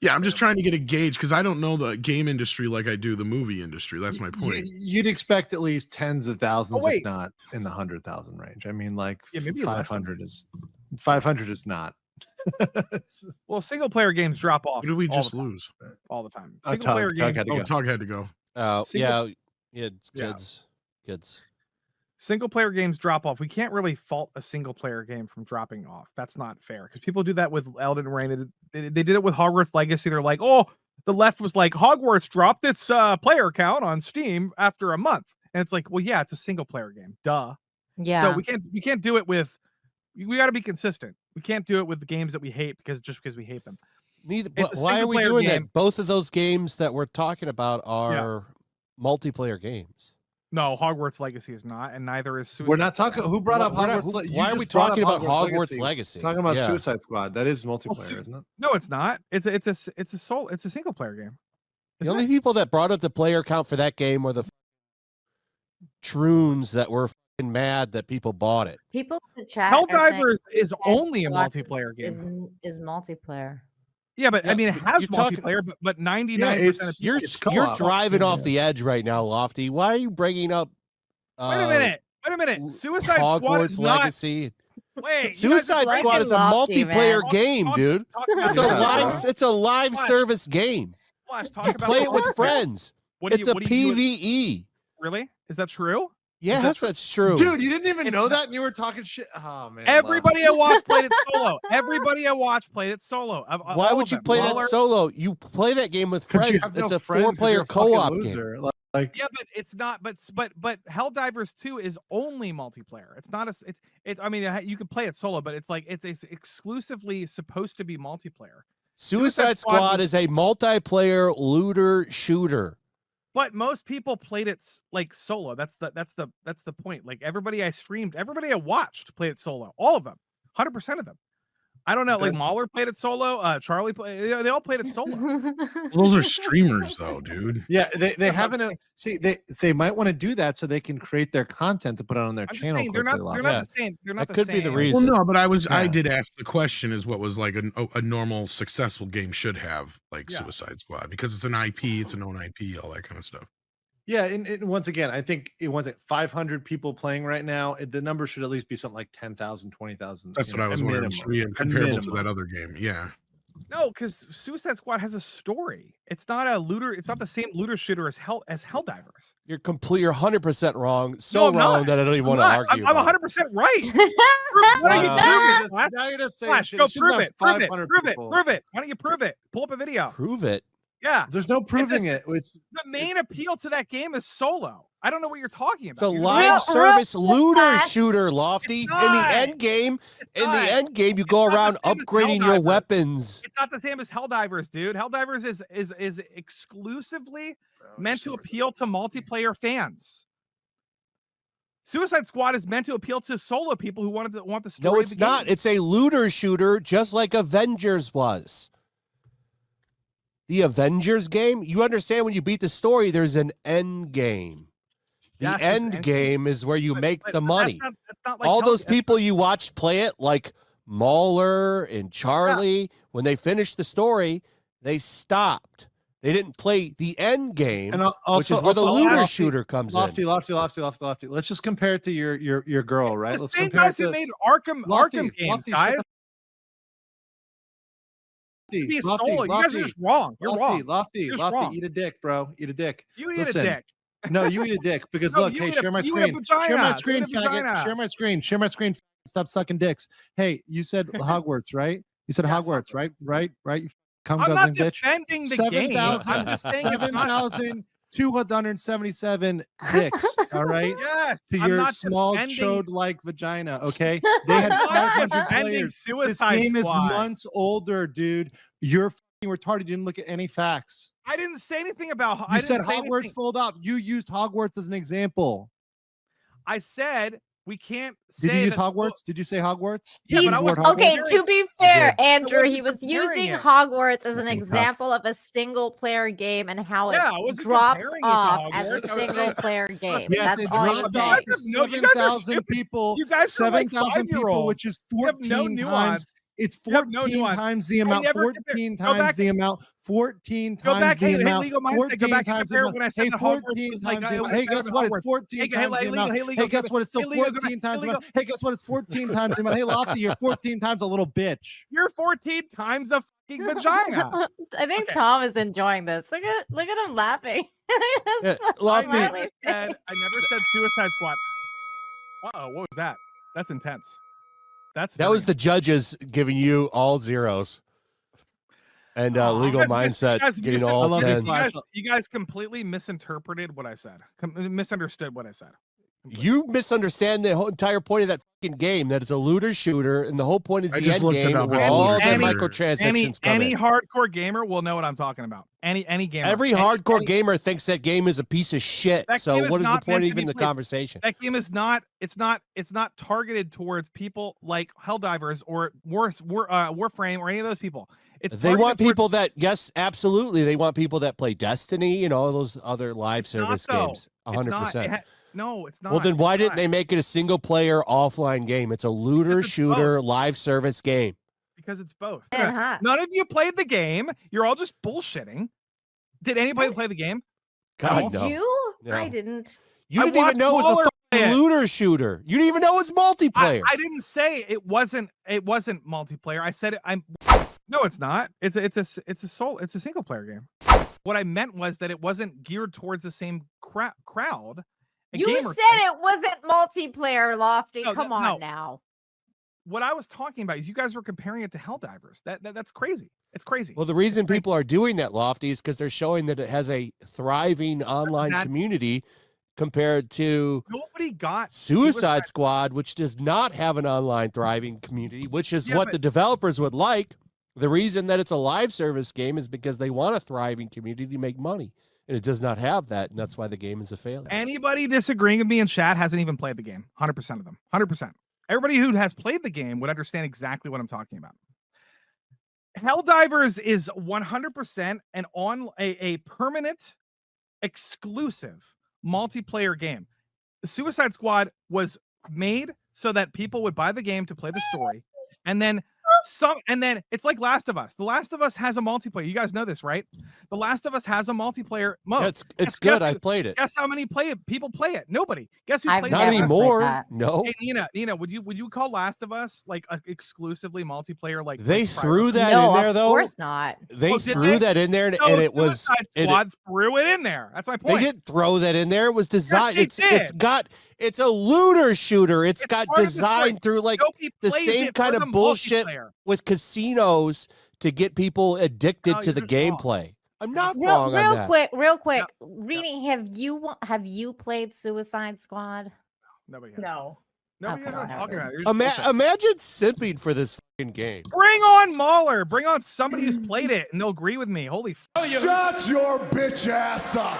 Yeah, I'm just trying to get a gauge because I don't know the game industry like I do the movie industry. That's my point. You'd expect at least tens of thousands, if not in the 100,000 range. I mean, like maybe 500 is not. Well, single player games drop off. What did we just lose? All the time. Tug had to go. Tug had to go. Oh, kids. Single player games drop off. We can't really fault a single player game from dropping off. That's not fair because people do that with Elden Ring. They did it with Hogwarts Legacy. They're like, oh, the left was like, Hogwarts dropped its player count on Steam after a month, and it's like, well, yeah, it's a single player game. Duh. Yeah. So we can't do it with. We got to be consistent. We can't do it with the games that we hate because we hate them. Neither. Why are we doing that? Both of those games that we're talking about are multiplayer games. No, Hogwarts Legacy is not, and neither is Suicide We're not Squad. talking. Who brought up Hogwarts? Why are we talking about Hogwarts Legacy? Talking about Suicide Squad. That is multiplayer, isn't it? No, it's not. It's a single player game. The only people that brought up the player count for that game were the troons that were mad that people bought it. People in the chat. Helldivers is only a multiplayer game. Is multiplayer. Yeah, but I mean, it has multiplayer, but 99%. You're driving off the edge right now, Lofty. Why are you bringing up? Wait a minute. Suicide Squad Hogwarts is Legacy. Wait, Suicide Squad is a multiplayer game, dude. It's a live service game. You play it with friends. It's a PvE. Really? Is that true? Yes, that's true. Dude, you didn't even know that and you were talking shit. Oh, man. Everybody I watched played it solo. Everybody I watched played it solo. Why would you play that solo? You play that game with friends. It's a 4-player co-op game. Yeah, but it's not. But Helldivers 2 is only multiplayer. It's not I mean, you can play it solo, but it's exclusively supposed to be multiplayer. Suicide Squad is a multiplayer looter shooter. But most people played it like solo. That's the point. Like everybody I streamed, everybody I watched played it solo. All of them, 100% of them. I don't know. Like Mahler played it solo. Charlie they all played it solo. Those are streamers, though, dude. Yeah, they haven't. See, they might want to do that so they can create their content to put it on their channel. They're not the same. They're not that could be the reason. Well, no, but I did ask the question: is what was like a normal successful game should have, like Suicide Squad, because it's an IP, it's a known IP, all that kind of stuff. Yeah, and once again, I think it wasn't 500 people playing right now. The number should at least be something like 10,000, 20,000. That's what I was wondering. Comparable to that other game, yeah. No, because Suicide Squad has a story. It's not a looter. It's not the same looter shooter as Helldivers. You're 100% wrong. So wrong that I don't even want to argue. I'm 100% right. What are you doing? Now you're just saying, Flash, go prove it. Prove it. Why don't you prove it? Pull up a video. Prove it. Yeah, there's no proving it. It's the main appeal to that game is solo. I don't know what you're talking about. It's a live service looter shooter, Lofty. In the end game, you go around upgrading your weapons. It's not the same as Helldivers, dude. Helldivers is exclusively meant to appeal to multiplayer fans. Suicide Squad is meant to appeal to solo people who want the story. No, it's not. It's a looter shooter, just like Avengers was. The Avengers game, you understand when you beat the story, there's an end game. The end game is where you make the money. That's not like all those people you watched play it, like Mahler and Charlie, when they finished the story, they stopped. They didn't play the end game, which is where the looter shooter comes in. Lofty. Let's just compare it to your girl, right? Let's compare it to who made Arkham games, guys. Lofty, you guys are just wrong. You're wrong. Lofty, eat a dick, bro. Eat a dick. You eat a dick. No, you eat a dick because look, hey, share my screen. Share my screen, faggot. Share my screen. Stop sucking dicks. Hey, you said Hogwarts, right? You said Hogwarts, right? Right? You cum guzzling bitch. I'm not defending the game. I'm just saying 7,277 dicks. All right. Yes. To your small chode-like vagina. Okay. They had 500 players. This game is months older, dude. You're fucking retarded. You didn't look at any facts. I didn't say anything about. You said Hogwarts fold up. You used Hogwarts as an example. I said we can't. Did you use Hogwarts? Did you say Hogwarts? Yeah, okay, to be fair, Andrew, he was using Hogwarts as an example of a single-player game and how it drops off as a single-player game. Yes, it drops off. 7,000 people. 7,000 people, which is 14 times It's 14 times the amount. 14 times the amount. 14 times the amount. 14 times the amount. Hey, 14 times the amount. Hey, guess what? It's 14 times the amount. Hey, guess what? It's still 14 times the amount. Hey, guess what? It's 14 times the amount. Hey, Lofty, you're 14 times a little bitch. You're 14 times a fucking vagina. I think Tom is enjoying this. Look at him laughing. Lofty. I never said Suicide Squad. Uh-oh, what was that? That's intense. That was the judges giving you all zeros. And legal mindset getting all tens. You guys completely misinterpreted what I said. Misunderstood what I said. You misunderstand the whole entire point of that fucking game, that it's a looter shooter, and the whole point is the end game where all the microtransactions come in. Any hardcore gamer will know what I'm talking about. Any gamer. Every hardcore gamer thinks that game is a piece of shit. So what is the point of even the conversation? That game is not. It's not targeted towards people like Helldivers or Warframe or any of those people. They want people that, yes, absolutely. They want people that play Destiny, those other live service games. 100%. No, it's not. Well, then why didn't they make it a single-player offline game? It's a looter-shooter live service game. Because it's both. None of you played the game. You're all just bullshitting. Did anybody play the game? God, no. You? No. I didn't. You didn't even know it was a fucking looter shooter. You didn't even know it was multiplayer. I didn't say it wasn't multiplayer. I said no, it's not. It's a single-player game. What I meant was that it wasn't geared towards the same crowd. You said it wasn't multiplayer, Lofty. Come on now. What I was talking about is you guys were comparing it to Helldivers. That's crazy. It's crazy. Well, the reason people are doing that, Lofty, is because they're showing that it has a thriving online community compared to Suicide Squad, which does not have an online thriving community, which is what the developers would like. The reason that it's a live service game is because they want a thriving community to make money. And it does not have that, and that's why the game is a failure. Anybody disagreeing with me in chat hasn't even played the game. 100% of them. 100%. Everybody who has played the game would understand exactly what I'm talking about. Helldivers is 100% a permanent, exclusive multiplayer game. The Suicide Squad was made so that people would buy the game to play the story, and then it's like Last of Us. The Last of Us has a multiplayer. You guys know this, right? The Last of Us has a multiplayer mode. Yeah, it's good. I've played it. Guess how many people play it? Nobody. Guess who plays it? Not anymore. No. Hey, Nina, would you call Last of Us like exclusively multiplayer? Like they threw that in there, though. Of course not. They threw that in there, and it was. Squad threw it in there. That's my point. They didn't throw that in there. It was designed. It's a looter shooter. It's got designed through like the same kind of bullshit with casinos to get people addicted to the gameplay. I'm not wrong on that. Real quick. Rini, have you played Suicide Squad? Nobody has. No. Nobody Okay, talking about it. Imagine simping for this fucking game. Bring on Mahler. Bring on somebody who's played it, and they'll agree with me. Holy Shut your bitch ass up.